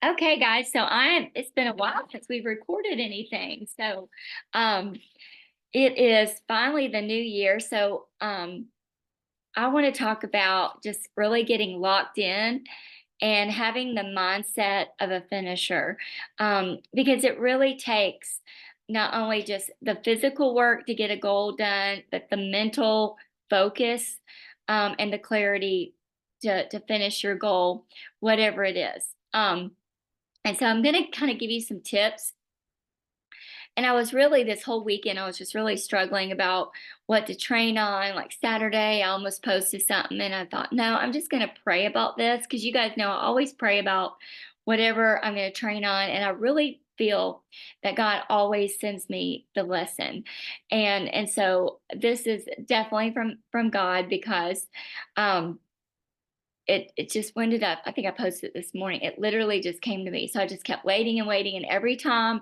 Okay, guys. It's been a while since we've recorded anything. Um, it is finally the new year. I want to talk about just really getting locked in and having the mindset of a finisher. Because it really takes not only just the physical work to get a goal done, but the mental focus, and the clarity to finish your goal, whatever it is. And so I'm going to kind of give you some tips. And I was really, this whole weekend, I was just really struggling about what to train on. Like Saturday, I almost posted something and I thought, no, I'm just going to pray about this because you guys know I always pray about whatever I'm going to train on. And I really feel that God always sends me the lesson. And so this is definitely from God because um it just ended up, I think I posted it this morning, it literally just came to me. So I just kept waiting and waiting, and every time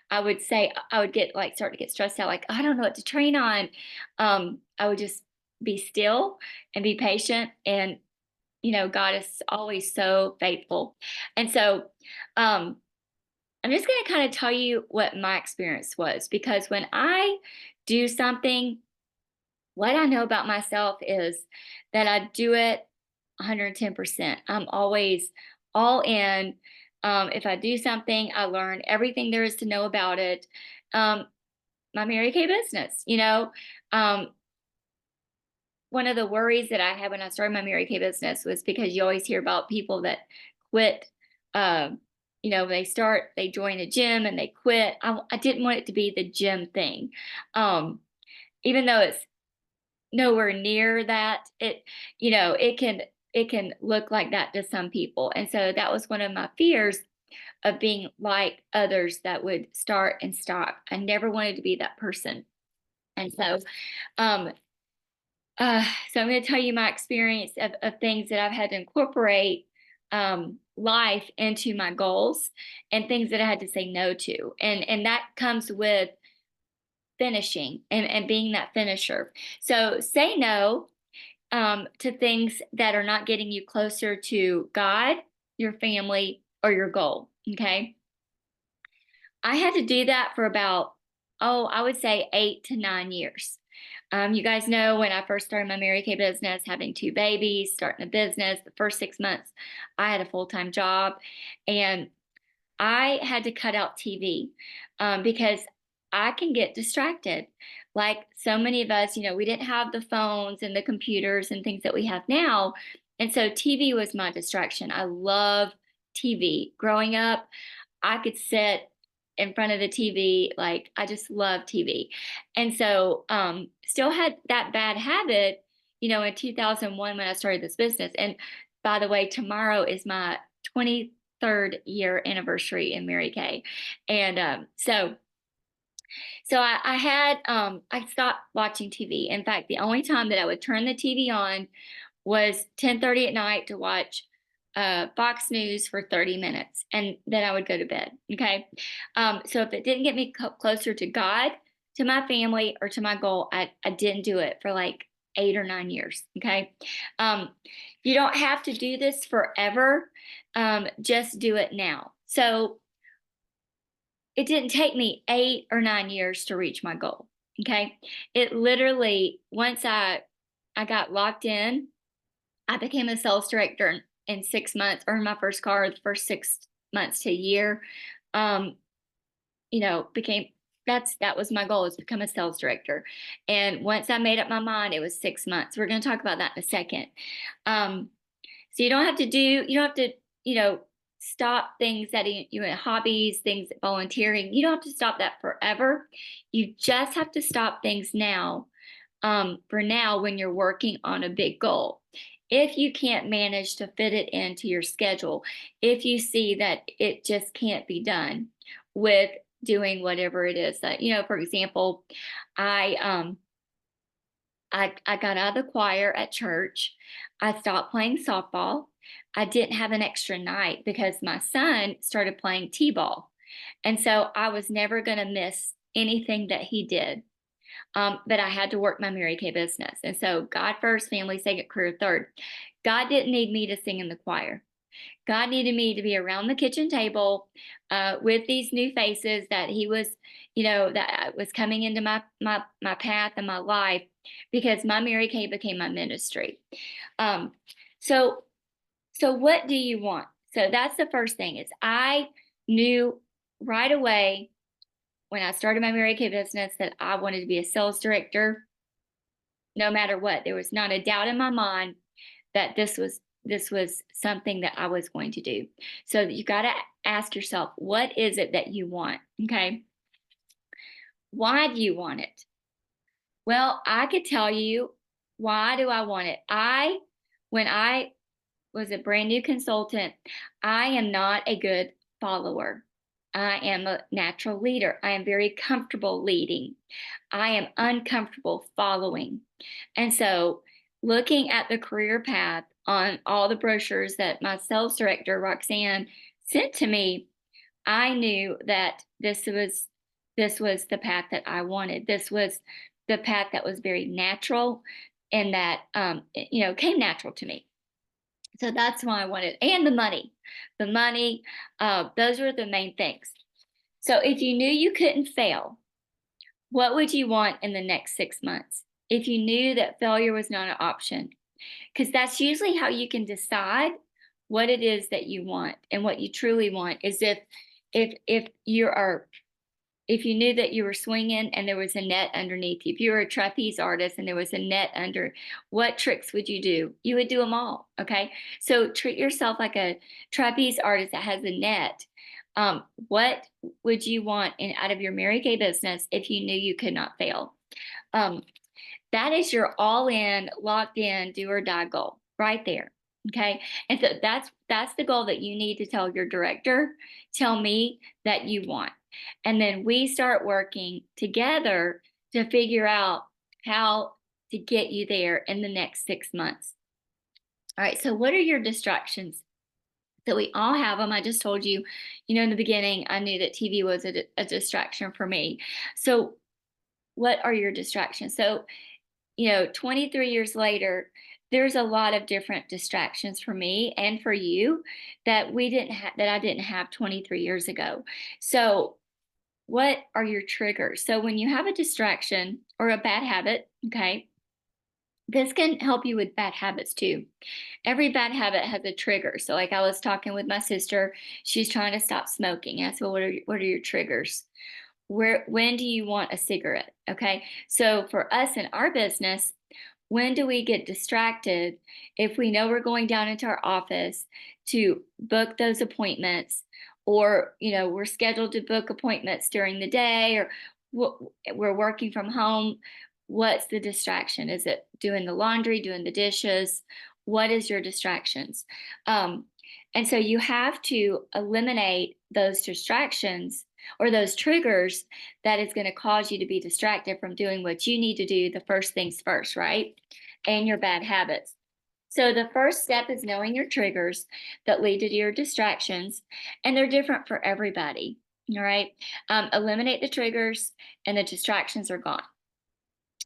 I would say, I would get like start to get stressed out, like I don't know what to train on. I would just be still and be patient, and God is always so faithful. And so um I'm just going to kind of tell you what my experience was, because when I do something, what I know about myself is that I do it 110%. I'm always all in. If I do something, I learn everything there is to know about it. Um, my Mary Kay business, um, one of the worries that I had when I started my Mary Kay business was because you always hear about people that quit. Um, they join a gym and they quit. I didn't want it to be the gym thing. Um, Even though it's nowhere near that. It can look like that to some people. And so that was one of my fears, of being like others that would start and stop. I never wanted to be that person. And so um uh so I'm going to tell you my experience of things that I've had to incorporate life into my goals, and things that I had to say no to. And that comes with finishing and being that finisher. So say no to things that are not getting you closer to God, your family, or your goal. Okay. I had to do that for about, I would say 8 to 9 years. You guys know, when I first started my Mary Kay business, having two babies, starting a business, the first 6 months, I had a full-time job, and I had to cut out TV, because I can get distracted. Like so many of us, we didn't have the phones and the computers and things that we have now. And so TV was my distraction. I love TV. Growing up, I could sit in front of the TV. Like, I just love TV. And so, still had that bad habit, in 2001 when I started this business. And by the way, tomorrow is my 23rd year anniversary in Mary Kay. And I stopped watching TV. In fact, the only time that I would turn the TV on was 10:30 at night to watch Fox News for 30 minutes, and then I would go to bed. Okay. So if it didn't get me closer to God, to my family, or to my goal, I didn't do it for like 8 or 9 years. Okay. Um, you don't have to do this forever. Just do it now. So it didn't take me 8 or 9 years to reach my goal. Okay. It literally, once I got locked in, I became a sales director in 6 months, earned my first car the first 6 months to a year. Um, became that was my goal, is become a sales director. And once I made up my mind, it was 6 months. We're going to talk about that in a second. Um, so you don't have to, stop things that hobbies, things, volunteering. You don't have to stop that forever. You just have to stop things now, for now, when you're working on a big goal. If you can't manage to fit it into your schedule, if you see that it just can't be done with doing whatever it is that, for example, I um I got out of the choir at church. I stopped playing softball. I didn't have an extra night because my son started playing t-ball. And so I was never going to miss anything that he did. But I had to work my Mary Kay business. And so God first, family second, career third. God didn't need me to sing in the choir. God needed me to be around the kitchen table with these new faces that He was, that was coming into my path and my life, because my Mary Kay became my ministry. Um, so so what do you want? So that's the first thing, is I knew right away when I started my Mary Kay business that I wanted to be a sales director no matter what. There was not a doubt in my mind that this was something that I was going to do. So you got to ask yourself, what is it that you want? Okay? Why do you want it? Well, I could tell you, why do I want it? When I was a brand new consultant, I am not a good follower. I am a natural leader. I am very comfortable leading. I am uncomfortable following. And so, looking at the career path on all the brochures that my sales director, Roxanne, sent to me, I knew that this was the path that I wanted. This was the path that was very natural, and that came natural to me. So that's why I wanted, and the money. The money, those were the main things. So if you knew you couldn't fail, what would you want in the next 6 months? If you knew that failure was not an option, because that's usually how you can decide what it is that you want. And what you truly want is if you are if you knew that you were swinging and there was a net underneath you, if you were a trapeze artist and there was a net under, what tricks would you do? You would do them all. Okay. So treat yourself like a trapeze artist that has a net. What would you want out of your Mary Kay business if you knew you could not fail? Um, that is your all in, locked in, do or die goal right there. Okay. And so that's the goal that you need to tell your director, tell me that you want. And then we start working together to figure out how to get you there in the next 6 months. All right. So what are your distractions? So we all have them. I just told you, in the beginning, I knew that TV was a distraction for me. So what are your distractions? So 23 years later, there's a lot of different distractions for me and for you that I didn't have 23 years ago. So, what are your triggers? So, when you have a distraction or a bad habit, okay, this can help you with bad habits too. Every bad habit has a trigger. So, like I was talking with my sister, she's trying to stop smoking. I said, "Well, what are your triggers? When do you want a cigarette?" Okay. So for us in our business, when do we get distracted if we know we're going down into our office to book those appointments, or we're scheduled to book appointments during the day, or we're working from home? What's the distraction? Is it doing the laundry, doing the dishes? What is your distractions? um, and so you have to eliminate those distractions or those triggers that is going to cause you to be distracted from doing what you need to do, the first things first, right? And your bad habits. So the first step is knowing your triggers that lead to your distractions, and they're different for everybody. All right. Eliminate the triggers, and the distractions are gone.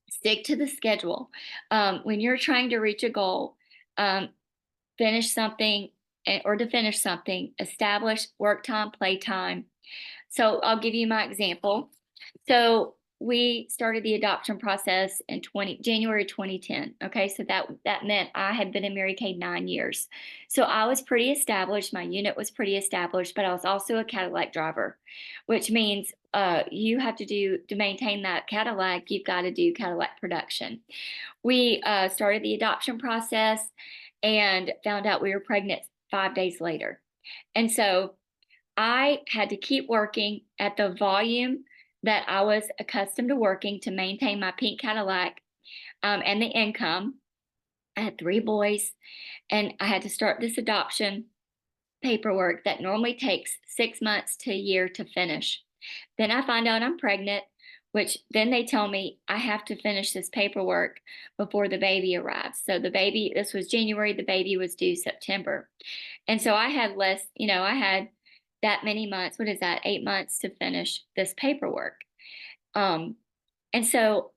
Stick to the schedule. When you're trying to reach a goal, um, finish something, or to finish something, establish work time, play time. So I'll give you my example. So we started the adoption process in January 2010. Okay, so that meant I had been in Mary Kay 9 years. So I was pretty established. My unit was pretty established, but I was also a Cadillac driver, which means you have to maintain that Cadillac. You've got to do Cadillac production. We started the adoption process and found out we were pregnant 5 days later, and so I had to keep working at the volume that I was accustomed to working to maintain my pink Cadillac, and the income. I had 3 boys, and I had to start this adoption paperwork that normally takes 6 months to a year to finish. Then I find out I'm pregnant, which then they tell me I have to finish this paperwork before the baby arrives. So this was January, the baby was due September. And so I had I had that many months. What is that? 8 months to finish this paperwork. Um, and so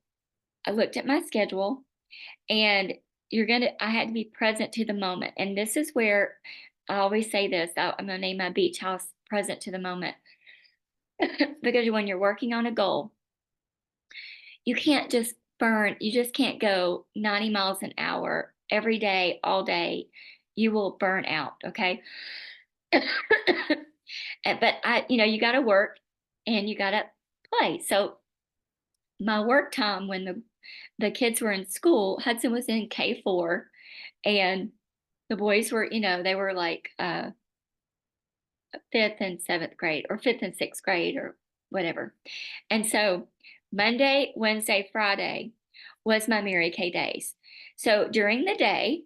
I looked at my schedule, and I had to be present to the moment. And this is where I always say this, I'm gonna name my beach house present to the moment. Because when you're working on a goal, you can't just you just can't go 90 miles an hour every day, all day. You will burn out, okay? But you gotta work and you gotta play. So my work time when the kids were in school, Hudson was in K4 and the boys were, they were like fifth and seventh grade or fifth and sixth grade or whatever. And so Monday, Wednesday, Friday was my Mary Kay days. So during the day,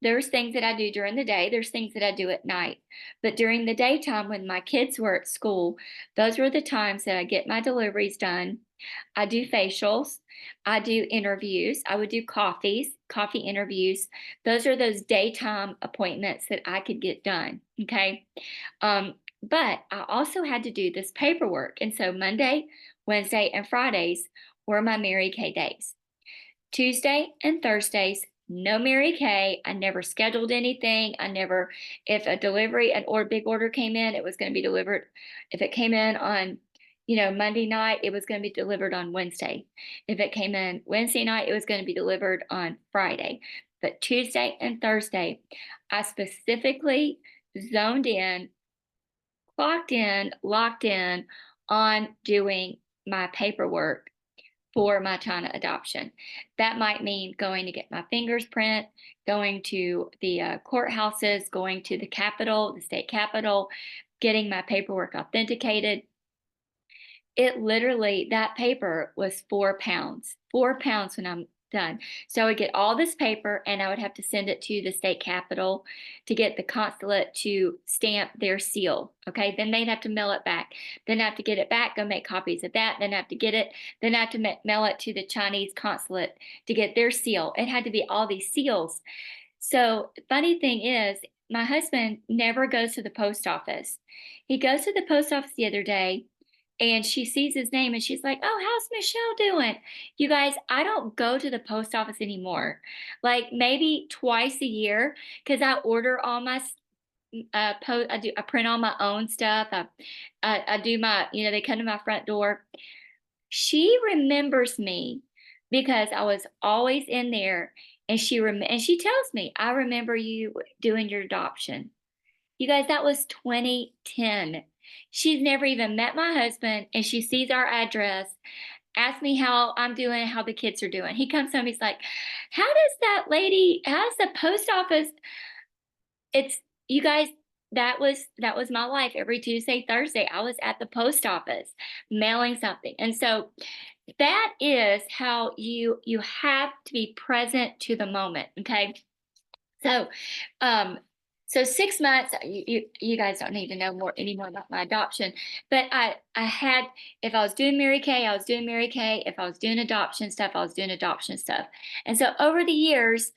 there's things that I do during the day, there's things that I do at night. But during the daytime when my kids were at school, those were the times that I get my deliveries done. I do facials, I do interviews, I would do coffee interviews. Those are those daytime appointments that I could get done. Okay. But I also had to do this paperwork. And so Monday, Wednesday, and Fridays were my Mary Kay days. Tuesday and Thursdays, no Mary Kay. I never scheduled anything. If a delivery, big order came in, it was going to be delivered. If it came in on, Monday night, it was going to be delivered on Wednesday. If it came in Wednesday night, it was going to be delivered on Friday. But Tuesday and Thursday, I specifically zoned in, clocked in, locked in on doing my paperwork for my China adoption. That might mean going to get my fingers print, going to the courthouses, going to the Capitol, the state Capitol, getting my paperwork authenticated. It literally, that paper was 4 pounds, 4 pounds when I'm done. So I would get all this paper and I would have to send it to the state capitol to get the consulate to stamp their seal. Okay. Then they'd have to mail it back. Then I have to get it back, go make copies of that. Then I have to get it. Then I have to mail it to the Chinese consulate to get their seal. It had to be all these seals. So funny thing is, my husband never goes to the post office. He goes to the post office the other day and she sees his name and she's like, "Oh, how's Michelle doing?" You guys, I don't go to the post office anymore. Like maybe twice a year because I order all my I print all my own stuff. I do my, they come to my front door. She remembers me because I was always in there and and she tells me, "I remember you doing your adoption." You guys, that was 2010. She's never even met my husband, and she sees our address, asks me how I'm doing, how the kids are doing. He comes home, he's like, how's the post office? It's you guys, that was my life. Every Tuesday, Thursday, I was at the post office mailing something. And so that is how you have to be present to the moment. Okay. So, um, so 6 months, you guys don't need to know anymore about my adoption, but I had, if I was doing Mary Kay, I was doing Mary Kay. If I was doing adoption stuff, I was doing adoption stuff. And so over the years,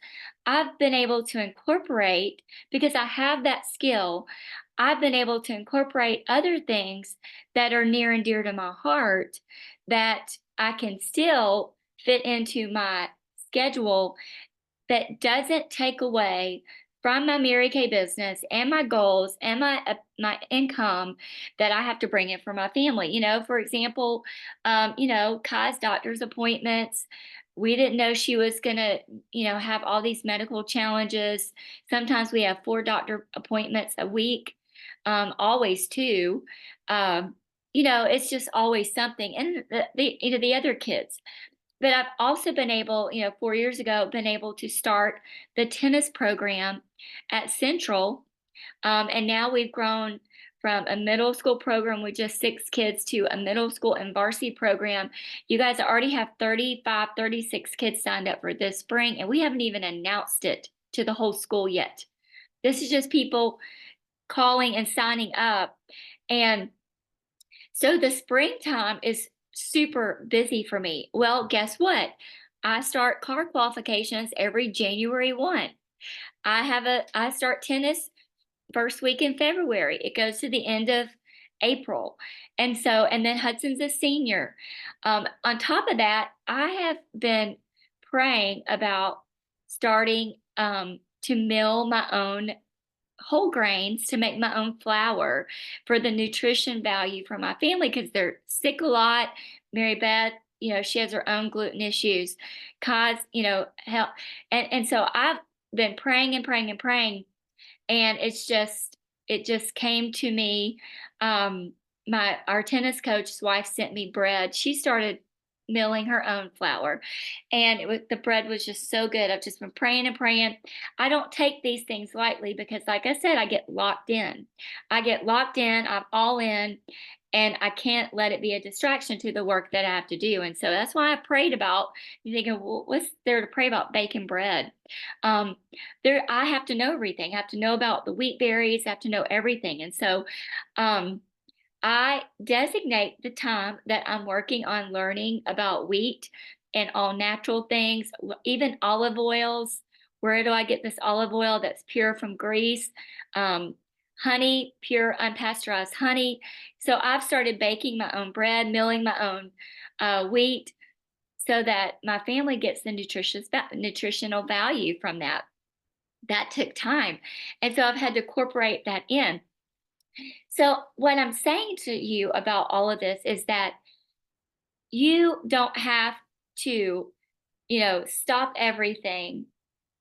I've been able to incorporate, because I have that skill, I've been able to incorporate other things that are near and dear to my heart that I can still fit into my schedule that doesn't take away from my Mary Kay business and my goals and my income that I have to bring in for my family. For example, Kai's doctor's appointments. We didn't know she was gonna, have all these medical challenges. Sometimes we have 4 doctor appointments a week, always two. It's just always something. And the other kids. But I've also been able, 4 years ago, been able to start the tennis program at Central. And now we've grown from a middle school program with just 6 kids to a middle school and varsity program. You guys already have 35, 36 kids signed up for this spring, and we haven't even announced it to the whole school yet. This is just people calling and signing up. And so the springtime is super busy for me. Well, guess what? I start car qualifications every January 1. I start tennis first week in February. It goes to the end of April. And then Hudson's a senior. On top of that, I have been praying about starting to mill my own whole grains to make my own flour for the nutrition value for my family because they're sick a lot. Mary Beth, she has her own gluten issues. Cause, help. And so I've been praying and praying and praying. And it just came to me. Our tennis coach's wife sent me bread. She started milling her own flour, and the bread was just so good. I've just been praying and praying. I don't take these things lightly because, like I said, I get locked in. I'm all in, and I can't let it be a distraction to the work that I have to do. And so that's why I prayed about. You thinking, well, what's there to pray about baking bread? Um, I have to know everything. I have to know about the wheat berries. I have to know everything. And so, um, I designate the time that I'm working on learning about wheat and all natural things, even olive oils. Where do I get this olive oil that's pure from Greece? Um, Honey, pure unpasteurized honey. So I've started baking my own bread, milling my own wheat, so that my family gets the nutritional value from that. That took time, and so I've had to incorporate that in. So, what I'm saying to you about all of this is that you don't have to, stop everything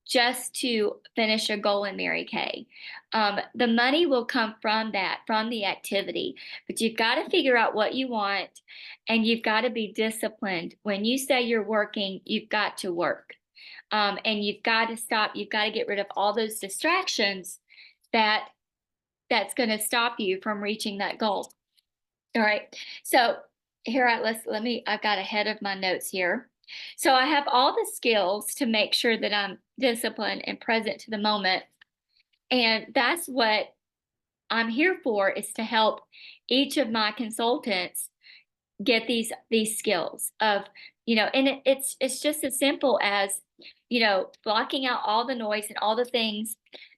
just to finish a goal in Mary Kay. The money will come from that, from the activity, but you've got to figure out what you want and you've got to be disciplined. When you say you're working, you've got to work. And you've got to stop, you've got to get rid of all those distractions that that's going to stop you from reaching that goal. All right. So I've got ahead of my notes here. So I have all the skills to make sure that I'm disciplined and present to the moment. And that's what I'm here for, is to help each of my consultants get these skills of, and it's just as simple as, blocking out all the noise and all the things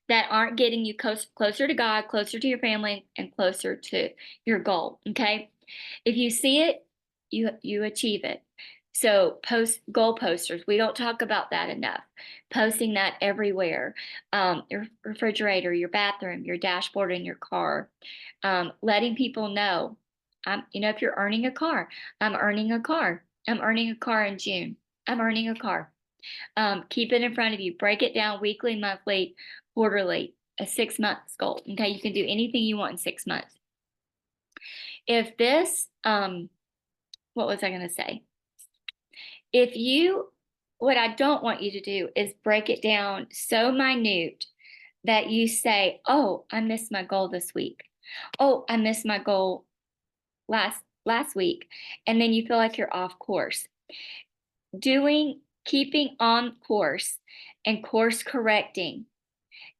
that aren't getting you closer to God, closer to your family, and closer to your goal. Okay. If you see it, you achieve it. So post goal posters. We don't talk about that enough. Posting that everywhere. Your refrigerator, your bathroom, your dashboard in your car. Letting people know. If you're earning a car, I'm earning a car. I'm earning a car in June. I'm earning a car. Keep it in front of you. Break it down weekly, monthly, quarterly, a 6 months goal. Okay, you can do anything you want in 6 months. If this, what was I going to say? What I don't want you to do is break it down so minute that you say, oh, I missed my goal this week. Oh, I missed my goal last week. And then you feel like you're off course. Keeping on course and course correcting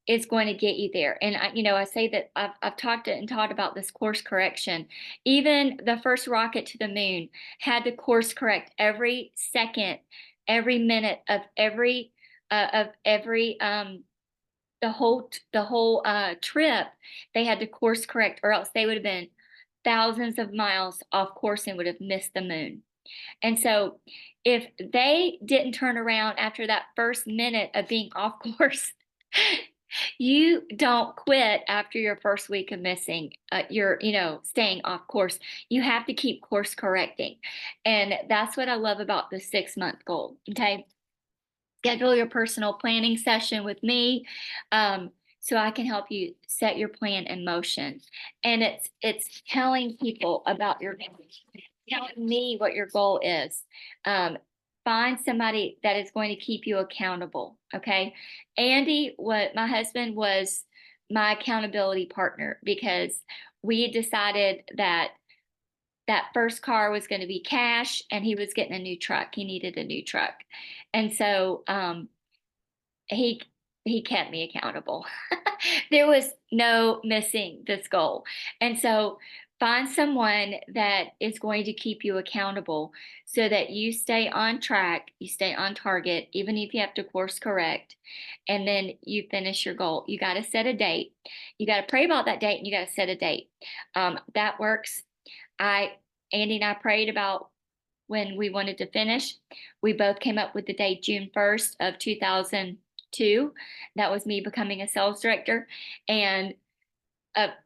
is going to get you there. And I say that I've talked and taught about this course correction. Even the first rocket to the moon had to course correct every second, every minute of every the whole trip. They had to course correct, or else they would have been thousands of miles off course and would have missed the moon. And so if they didn't turn around after that first minute of being off course, you don't quit after your first week of missing, staying off course. You have to keep course correcting. And that's what I love about the 6-month goal. Okay. Schedule your personal planning session with me. So I can help you set your plan in motion. And it's telling people about telling me what your goal is. Find somebody that is going to keep you accountable. Okay. Andy, my husband, was my accountability partner because we decided that first car was going to be cash and he was getting a new truck. He needed a new truck. And so he kept me accountable. There was no missing this goal. And so find someone that is going to keep you accountable so that you stay on track, you stay on target, even if you have to course correct, and then you finish your goal. You got to set a date. You got to pray about that date and you got to set a date. That works. Andy and I prayed about when we wanted to finish. We both came up with the date June 1st of 2000. 2. That was me becoming a sales director. And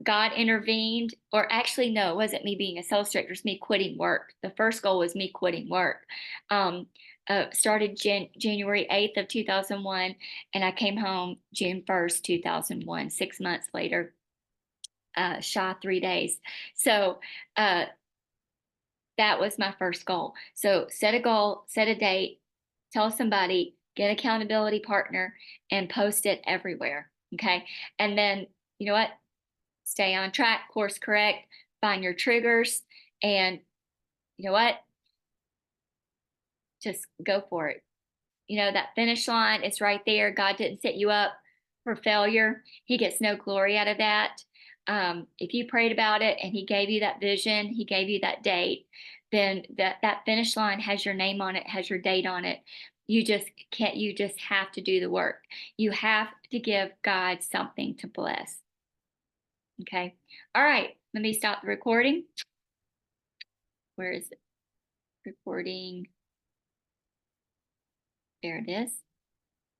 God intervened, or actually, no, it wasn't me being a sales director, it's me quitting work. The first goal was me quitting work. Um, started January 8th of 2001, and I came home June 1st, 2001, 6 months later, shy 3 days. So that was my first goal. So set a goal, set a date, tell somebody, get an accountability partner, and post it everywhere. Okay. And then, you know what? Stay on track, course correct, find your triggers, and you know what? Just go for it. You know, that finish line is right there. God didn't set you up for failure. He gets no glory out of that. If you prayed about it and he gave you that vision, he gave you that date, then that finish line has your name on it, has your date on it. You just can't, you just have to do the work. You have to give God something to bless. Okay. All right. Let me stop the recording. Where is it? Recording. There it is.